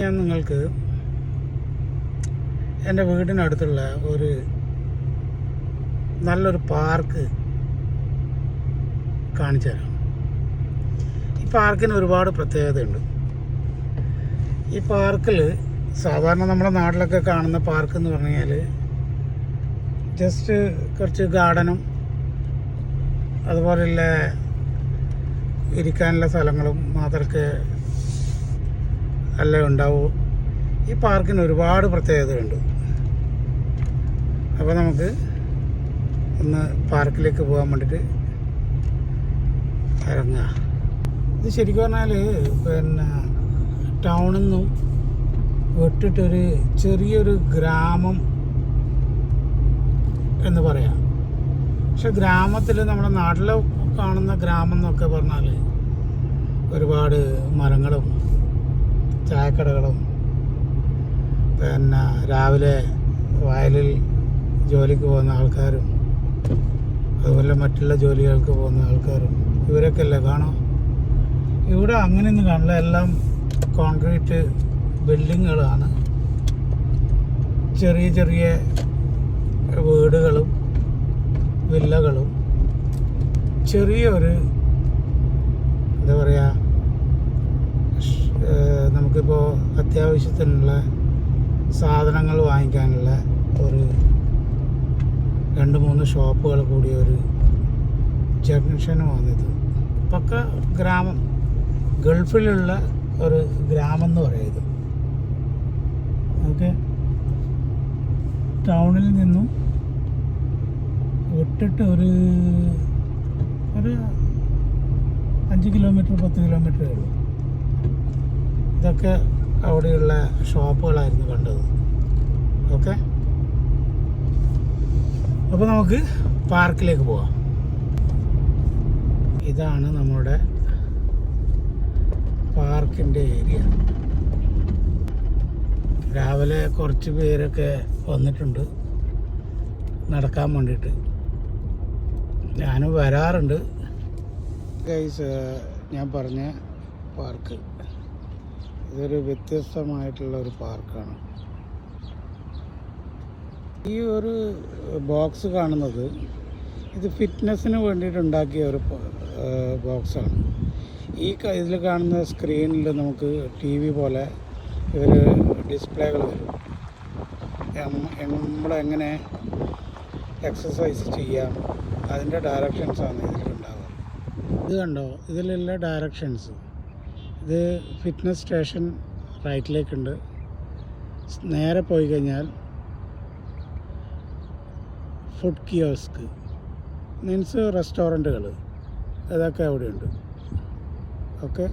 ഞാൻ നിങ്ങൾക്ക് എൻ്റെ വീടിനടുത്തുള്ള ഒരു നല്ലൊരു പാർക്ക് കാണിച്ചു തരാം. ഈ പാർക്കിന് ഒരുപാട് പ്രത്യേകതയുണ്ട്. ഈ പാർക്കിൽ സാധാരണ നമ്മുടെ നാട്ടിലൊക്കെ കാണുന്ന പാർക്ക് എന്ന് പറഞ്ഞു കഴിഞ്ഞാൽ ജസ്റ്റ് കുറച്ച് ഗാർഡനും അതുപോലെയുള്ള ഇരിക്കാനുള്ള സ്ഥലങ്ങളും മാത്രമൊക്കെ അല്ലേ ഉണ്ടാവൂ. ഈ പാർക്കിന് ഒരുപാട് പ്രത്യേകതയുണ്ട്. അപ്പോൾ നമുക്ക് ഒന്ന് പാർക്കിലേക്ക് പോകാൻ വേണ്ടിയിട്ട് ഇറങ്ങുക. ഇത് ശരിക്കും പറഞ്ഞാൽ ടൗണിൽ നിന്നും വിട്ടിട്ടൊരു ചെറിയൊരു ഗ്രാമം എന്ന് പറയാം. പക്ഷെ ഗ്രാമത്തിൽ നമ്മുടെ നാട്ടിൽ കാണുന്ന ഗ്രാമം എന്നൊക്കെ പറഞ്ഞാൽ ഒരുപാട് മരങ്ങളും ചായക്കടകളും രാവിലെ വയലിൽ ജോലിക്ക് പോകുന്ന ആൾക്കാരും അതുപോലെ മറ്റുള്ള ജോലികൾക്ക് പോകുന്ന ആൾക്കാരും ഇവരൊക്കെ അല്ലേ കാണാം. ഇവിടെ അങ്ങനെയൊന്നും കാണില്ല. എല്ലാം കോൺക്രീറ്റ് ബിൽഡിങ്ങുകളാണ്. ചെറിയ ചെറിയ വീടുകളും വില്ലകളും ചെറിയൊരു എന്താ പറയുക, നമുക്കിപ്പോൾ അത്യാവശ്യത്തിനുള്ള സാധനങ്ങൾ വാങ്ങിക്കാനുള്ള ഒരു 2-3 ഷോപ്പുകൾ കൂടിയ ഒരു ജംഗ്ഷനുമാണിത്. പക്ക ഗ്രാമം, ഗൾഫിലുള്ള ഒരു ഗ്രാമം എന്ന് പറയുന്നത്. ഓക്കെ, ടൗണിൽ നിന്നും വിട്ടിട്ട് ഒരു 5 കിലോമീറ്റർ 10 കിലോമീറ്ററേ ഉള്ളൂ. ഇതൊക്കെ അവിടെയുള്ള ഷോപ്പുകളായിരുന്നു കണ്ടത്. ഓക്കെ, അപ്പോൾ നമുക്ക് പാർക്കിലേക്ക് പോവാം. ഇതാണ് നമ്മുടെ പാർക്കിൻ്റെ ഏരിയ. രാവിലെ കുറച്ച് പേരൊക്കെ വന്നിട്ടുണ്ട് നടക്കാൻ വേണ്ടിയിട്ട്. ഞാനും വരാറുണ്ട്. ഗൈസ്, ഞാൻ പറഞ്ഞ പാർക്ക് ഇതൊരു വ്യത്യസ്തമായിട്ടുള്ള ഒരു പാർക്കാണ്. ഈ ഒരു ബോക്സ് കാണുന്നത് ഇത് ഫിറ്റ്നസ്സിന് വേണ്ടിയിട്ട് ഉണ്ടാക്കിയ ഒരു ബോക്സാണ്. ഇതിൽ കാണുന്ന സ്ക്രീനിൽ നമുക്ക് TV പോലെ ഇവർ ഡിസ്പ്ലേകൾ വരും. നമ്മളെങ്ങനെ എക്സസൈസ് ചെയ്യാം അതിൻ്റെ ഡയറക്ഷൻസാണ് ഇതിലുണ്ടാവുക. ഇത് കണ്ടോ, ഇതിലുള്ള ഡയറക്ഷൻസ്. ഇത് ഫിറ്റ്നസ് സ്റ്റേഷൻ റൈറ്റിലേക്കുണ്ട്. നേരെ പോയി കഴിഞ്ഞാൽ ഫുഡ് കിയോസ്ക് മീൻസ് റെസ്റ്റോറൻറ്റുകൾ, അതൊക്കെ അവിടെയുണ്ട്. ഓക്കെ,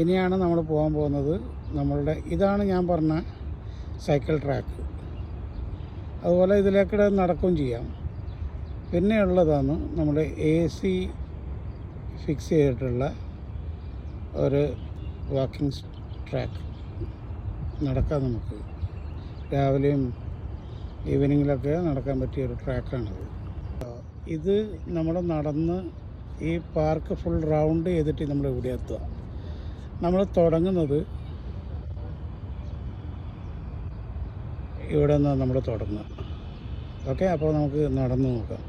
ഇനിയാണ് നമ്മൾ പോകാൻ പോകുന്നത്. ഇതാണ് ഞാൻ പറഞ്ഞ സൈക്കിൾ ട്രാക്ക്. അതുപോലെ ഇതിലേക്കൂടെ നടക്കുകയും ചെയ്യാം. പിന്നെ ഉള്ളതാണ് നമ്മുടെ AC ഫിക്സ് ചെയ്തിട്ടുള്ള ഒരു വാക്കിംഗ് ട്രാക്ക്. നടക്കാം, നമുക്ക് രാവിലെയും ഈവനിങ്ങിലൊക്കെ നടക്കാൻ പറ്റിയ ഒരു ട്രാക്കാണിത്. ഇത് നമ്മൾ നടന്ന് ഈ പാർക്ക് ഫുൾ റൗണ്ട് ചെയ്തിട്ട് നമ്മൾ ഇവിടെ എത്തുക. നമ്മൾ തുടങ്ങുന്നത് ഇവിടെ നിന്ന് നമ്മൾ തുടങ്ങുക. ഓക്കെ, അപ്പോൾ നമുക്ക് നടന്ന് നോക്കാം.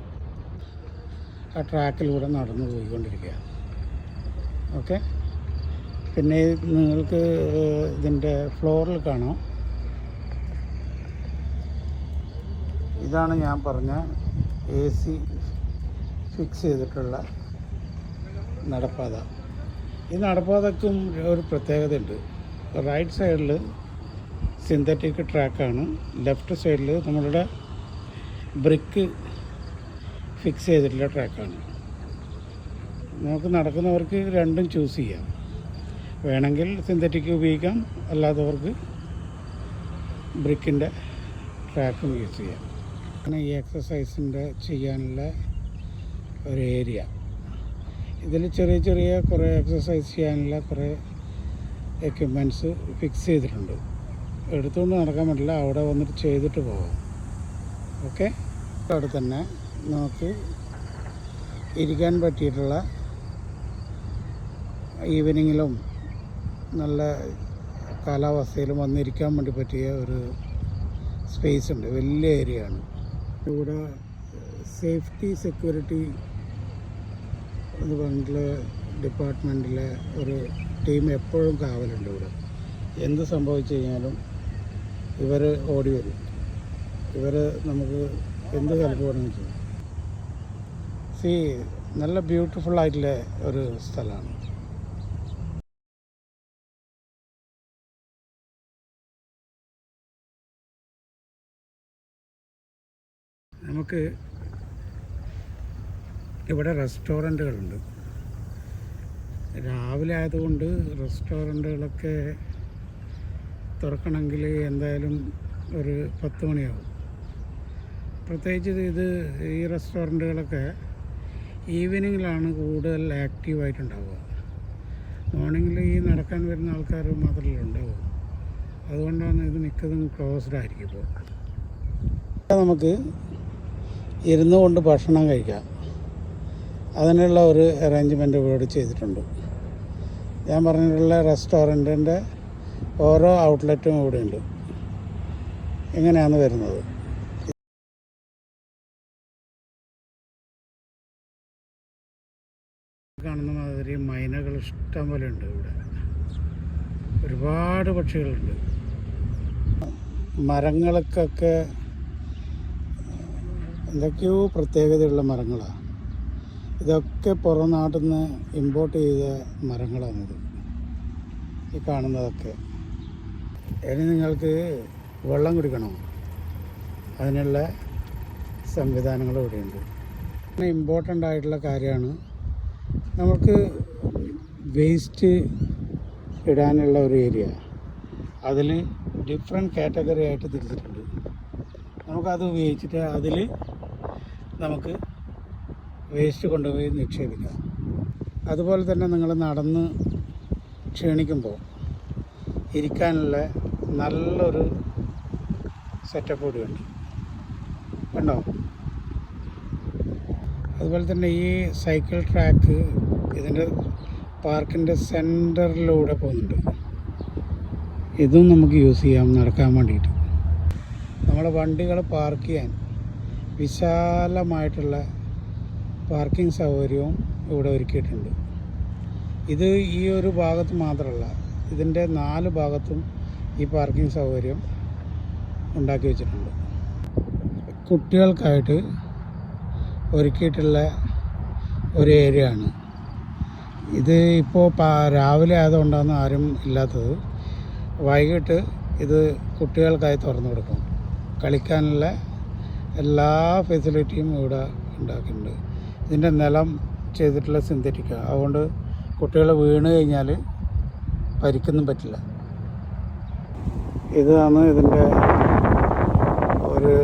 ആ ട്രാക്കിലൂടെ നടന്നു പോയിക്കൊണ്ടിരിക്കുക. ഓക്കെ, പിന്നെ നിങ്ങൾക്ക് ഇതിൻ്റെ ഫ്ലോറിൽ കാണാം. ഇതാണ് ഞാൻ പറഞ്ഞ AC ഫിക്സ് ചെയ്തിട്ടുള്ള നടപ്പാത. ഈ നടപ്പാതയ്ക്കും ഒരു പ്രത്യേകതയുണ്ട്. റൈറ്റ് സൈഡിൽ സിന്തറ്റിക് ട്രാക്കാണ്, ലെഫ്റ്റ് സൈഡിൽ നമ്മളുടെ ബ്രിക്ക് ഫിക്സ് ചെയ്തിട്ടുള്ള ട്രാക്കാണ്. നമുക്ക് നടക്കുന്നവർക്ക് രണ്ടും ചൂസ് ചെയ്യാം. വേണമെങ്കിൽ സിന്തറ്റിക് ഉപയോഗിക്കാം, അല്ലാത്തവർക്ക് ബ്രിക്കിൻ്റെ ട്രാക്കും യൂസ് ചെയ്യാം. അങ്ങനെ ഈ എക്സസൈസിൻ്റെ ചെയ്യാനുള്ള ഒരു ഏരിയ. ഇതിൽ ചെറിയ ചെറിയ കുറേ എക്സസൈസ് ചെയ്യാനുള്ള കുറേ എക്യുപ്മെൻറ്റ്സ് ഫിക്സ് ചെയ്തിട്ടുണ്ട്. എടുത്തുകൊണ്ട് നടക്കാൻ പറ്റില്ല, അവിടെ വന്നിട്ട് ചെയ്തിട്ട് പോകാം. ഓക്കെ, അവിടെ തന്നെ നമുക്ക് ഇരിക്കാൻ പറ്റിയിട്ടുള്ള ഈവനിങ്ങിലും നല്ല കാലാവസ്ഥയിലും വന്നിരിക്കാൻ വേണ്ടി പറ്റിയ ഒരു സ്പേസ് ഉണ്ട്. വലിയ ഏരിയ ആണ്. ഇവിടെ സേഫ്റ്റി സെക്യൂരിറ്റി എന്ന് പറഞ്ഞിട്ടുള്ള ഡിപ്പാർട്ട്മെൻറ്റിലെ ഒരു ടീം എപ്പോഴും കാവലുണ്ട്. ഇവിടെ എന്ത് സംഭവിച്ചു കഴിഞ്ഞാലും ഇവർ ഓടി വരും. ഇവർ നമുക്ക് എന്ത് ഹെൽപ്പ് വേണമെങ്കിൽ ചെയ്യും. നല്ല ബ്യൂട്ടിഫുൾ ആയിട്ടുള്ള ഒരു സ്ഥലമാണ്. നമുക്ക് ഇവിടെ റെസ്റ്റോറൻറ്റുകളുണ്ട്. രാവിലെ ആയതുകൊണ്ട് റെസ്റ്റോറൻറ്റുകളൊക്കെ തുറക്കണമെങ്കിൽ എന്തായാലും ഒരു 10 മണിയാവും. പ്രത്യേകിച്ച് ഈ റെസ്റ്റോറൻറ്റുകളൊക്കെ ഈവനിങ്ങിലാണ് കൂടുതൽ ആക്റ്റീവായിട്ടുണ്ടാവുക. മോർണിംഗിൽ ഈ നടക്കാൻ വരുന്ന ആൾക്കാർ മാത്രമല്ല ഉണ്ടാവുക. അതുകൊണ്ടാണ് ഇത് മിക്കതും ക്ലോസ്ഡ് ആയിരിക്കും. ഇപ്പോൾ നമുക്ക് ഇരുന്നു കൊണ്ട് ഭക്ഷണം കഴിക്കാം. അതിനുള്ള ഒരു അറേഞ്ച്മെൻ്റ് ഇവിടെ ചെയ്തിട്ടുണ്ട്. ഞാൻ പറഞ്ഞിട്ടുള്ള റെസ്റ്റോറൻറ്റിൻ്റെ ഓരോ ഔട്ട്ലെറ്റും ഇവിടെ ഉണ്ട്. എങ്ങനെയാണ് വരുന്നത്? കാണുന്ന മാതിരി മൈനകൾ ഇഷ്ടം പോലെ ഉണ്ട്. ഇവിടെ ഒരുപാട് പക്ഷികളുണ്ട്. മരങ്ങൾക്കൊക്കെ എന്തൊക്കെയോ പ്രത്യേകതയുള്ള മരങ്ങളാണ്. ഇതൊക്കെ പുറം നാട്ടിൽ നിന്ന് ഇമ്പോർട്ട് ചെയ്ത മരങ്ങളാണിത്, ഈ കാണുന്നതൊക്കെ. ഇനി നിങ്ങൾക്ക് വെള്ളം കുടിക്കണം, അതിനുള്ള സംവിധാനങ്ങൾ ഇവിടെയുണ്ട്. ഇമ്പോർട്ടൻ്റ് ആയിട്ടുള്ള കാര്യമാണ് നമുക്ക് വേസ്റ്റ് ഇടാനുള്ള ഒരു ഏരിയ. അതിൽ ഡിഫറെൻറ്റ് കാറ്റഗറി ആയിട്ട് തിരിച്ചിട്ടുണ്ട്. നമുക്കത് ഉപയോഗിച്ചിട്ട് അതിൽ നമുക്ക് വേസ്റ്റ് കൊണ്ടുപോയി നിക്ഷേപിക്കാം. അതുപോലെ തന്നെ നിങ്ങൾ നടന്ന് ക്ഷീണിക്കുമ്പോൾ ഇരിക്കാനുള്ള നല്ലൊരു സെറ്റപ്പ് കൂടിയുണ്ട്, കണ്ടോ? അതുപോലെ തന്നെ ഈ സൈക്കിൾ ട്രാക്ക് ഇതിൻ്റെ പാർക്കിൻ്റെ സെൻറ്ററിലൂടെ പോകുന്നുണ്ട്. ഇതും നമുക്ക് യൂസ് ചെയ്യാം നടക്കാൻ വേണ്ടിയിട്ട്. നമ്മുടെ വണ്ടികൾ പാർക്ക് ചെയ്യാൻ വിശാലമായിട്ടുള്ള പാർക്കിംഗ് സൗകര്യവും ഇവിടെ ഒരുക്കിയിട്ടുണ്ട്. ഇത് ഈ ഒരു ഭാഗത്ത് മാത്രമല്ല, ഇതിൻ്റെ 4 ഭാഗത്തും ഈ പാർക്കിംഗ് സൗകര്യം ഉണ്ടാക്കി വെച്ചിട്ടുണ്ട്. കുട്ടികൾക്കായിട്ട് ഒരുക്കിയിട്ടുള്ള ഒരു ഏരിയ ആണ് ഇത്. ഇപ്പോൾ രാവിലെ ആയതുകൊണ്ടാണ് ആരും ഇല്ലാത്തത്. വൈകിട്ട് ഇത് കുട്ടികൾക്കായി തുറന്നു കൊടുക്കും. കളിക്കാനുള്ള എല്ലാ ഫെസിലിറ്റിയും ഇവിടെ ഉണ്ടാക്കിയിട്ടുണ്ട്. ഇതിൻ്റെ നിലം ചെയ്തിട്ടുള്ള സിന്തറ്റിക്കാണ്. അതുകൊണ്ട് കുട്ടികൾ വീണ് കഴിഞ്ഞാൽ പരിക്കൊന്നും പറ്റില്ല. ഇതാണ് ഇതിൻ്റെ ഒരു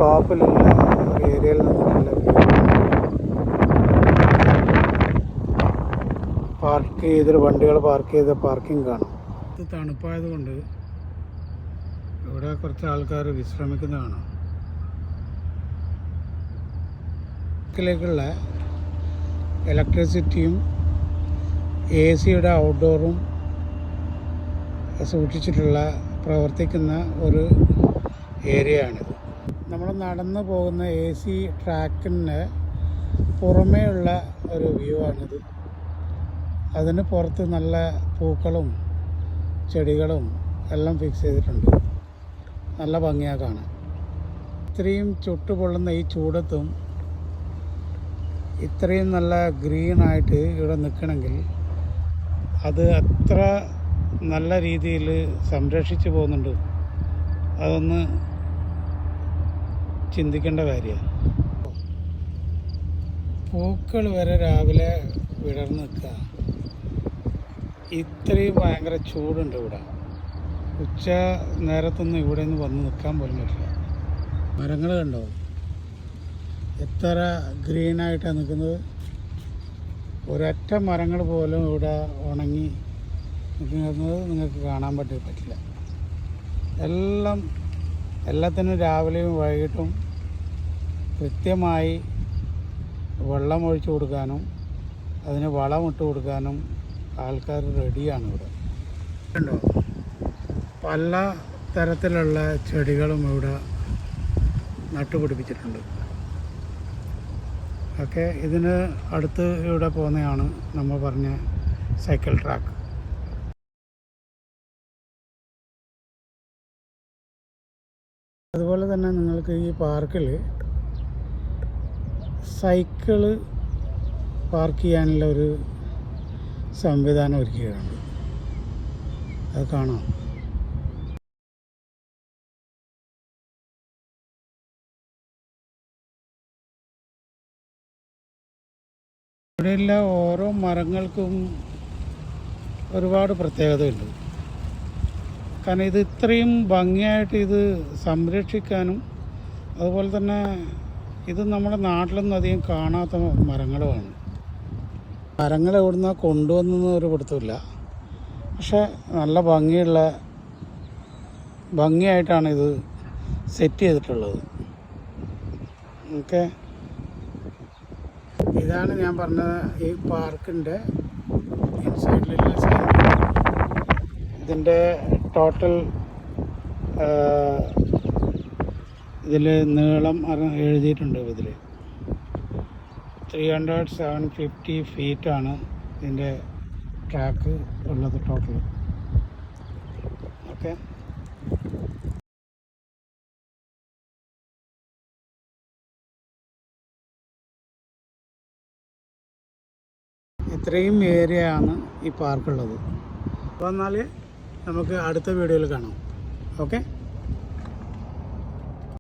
ടോപ്പിലുള്ള ഒരു ഏരിയയിൽ നിന്നിട്ടുള്ള പാർക്ക് ചെയ്തിട്ട് വണ്ടികൾ പാർക്ക് ചെയ്ത പാർക്കിംഗ് കാണാം. ഇത് തണുപ്പായതുകൊണ്ട് ഇവിടെ കുറച്ച് ആൾക്കാർ വിശ്രമിക്കുന്ന കാണാം. ിലേക്കുള്ള ഇലക്ട്രിസിറ്റിയും AC-യുടെ ഔട്ട്ഡോറും സൂക്ഷിച്ചിട്ടുള്ള പ്രവർത്തിക്കുന്ന ഒരു ഏരിയയാണിത്. നമ്മൾ നടന്നു പോകുന്ന AC ട്രാക്കിന് പുറമേയുള്ള ഒരു വ്യൂ ആണിത്. അതിന് പുറത്ത് നല്ല പൂക്കളും ചെടികളും എല്ലാം ഫിക്സ് ചെയ്തിട്ടുണ്ട്. നല്ല ഭംഗിയാണ് കാണാൻ. ഇത്രയും ചുട്ടുപൊള്ളുന്ന ഈ ചൂടത്തും ഇത്രയും നല്ല ഗ്രീനായിട്ട് ഇവിടെ നിൽക്കണമെങ്കിൽ അത് അത്ര നല്ല രീതിയിൽ സംരക്ഷിച്ചു പോകുന്നുണ്ട്. അതൊന്ന് ചിന്തിക്കേണ്ട കാര്യമാണ്. പൂക്കൾ വരെ രാവിലെ വിടർന്ന് നിൽക്കുക. ഇത്രയും ഭയങ്കര ചൂടുണ്ട് ഇവിടെ. ഉച്ച നേരത്തൊന്നും ഇവിടെ നിന്ന് വന്ന് നിൽക്കാൻ പോലും പറ്റില്ല. മരങ്ങൾ കണ്ടോ എത്ര ഗ്രീനായിട്ടാണ് നിൽക്കുന്നത്. ഒരൊറ്റ മരങ്ങൾ പോലും ഇവിടെ ഉണങ്ങി നിൽക്കുന്നത് നിങ്ങൾക്ക് കാണാൻ പറ്റില്ല. എല്ലാത്തിനും രാവിലെയും വൈകിട്ടും കൃത്യമായി വെള്ളം ഒഴിച്ചു കൊടുക്കാനും അതിന് വളമിട്ട് കൊടുക്കാനും ആൾക്കാർ റെഡിയാണ് ഇവിടെ. കണ്ടോ പല തരത്തിലുള്ള ചെടികളും ഇവിടെ നട്ടുപിടിപ്പിച്ചിട്ടുണ്ട്. ഓക്കെ, ഇതിന് അടുത്ത് ഇവിടെ പോകുന്നതാണ് നമ്മൾ പറഞ്ഞ സൈക്കിൾ ട്രാക്ക്. അതുപോലെ തന്നെ നിങ്ങൾക്ക് ഈ പാർക്കിൽ സൈക്കിള് പാർക്ക് ചെയ്യാനുള്ള ഒരു സംവിധാനം ഒരുക്കിയിട്ടുണ്ട്. അത് കാണാം. ഇവിടെയുള്ള ഓരോ മരങ്ങൾക്കും ഒരുപാട് പ്രത്യേകതയുണ്ട്. കാരണം ഇത് ഇത്രയും ഭംഗിയായിട്ട് ഇത് സംരക്ഷിക്കാനും അതുപോലെ തന്നെ ഇത് നമ്മുടെ നാട്ടിലൊന്നും അധികം കാണാത്ത മരങ്ങളുമാണ്. മരങ്ങൾ എവിടുന്ന കൊണ്ടുവന്നൊന്നും ഒരു പിടുത്തമില്ല. പക്ഷെ നല്ല ഭംഗിയായിട്ടാണ് ഇത് സെറ്റ് ചെയ്തിട്ടുള്ളത്. ഓക്കെ, ഇതാണ് ഞാൻ പറഞ്ഞ ഈ പാർക്കിൻ്റെ ഇൻസൈഡിലുള്ള സൈഡ്. ഇതിൻ്റെ ടോട്ടൽ ഇതിൽ നീളം എഴുതിയിട്ടുണ്ട്. ഇതിൽ 300-750 ഫീറ്റാണ് ഇതിൻ്റെ ട്രാക്ക് ഉള്ളത് ടോട്ടൽ. ഓക്കെ, ഇത്രയും ഏരിയ ആണ് ഈ പാർക്കുള്ളത്. അപ്പോൾ എന്നാൽ നമുക്ക് അടുത്ത വീഡിയോയിൽ കാണാം. ഓക്കെ.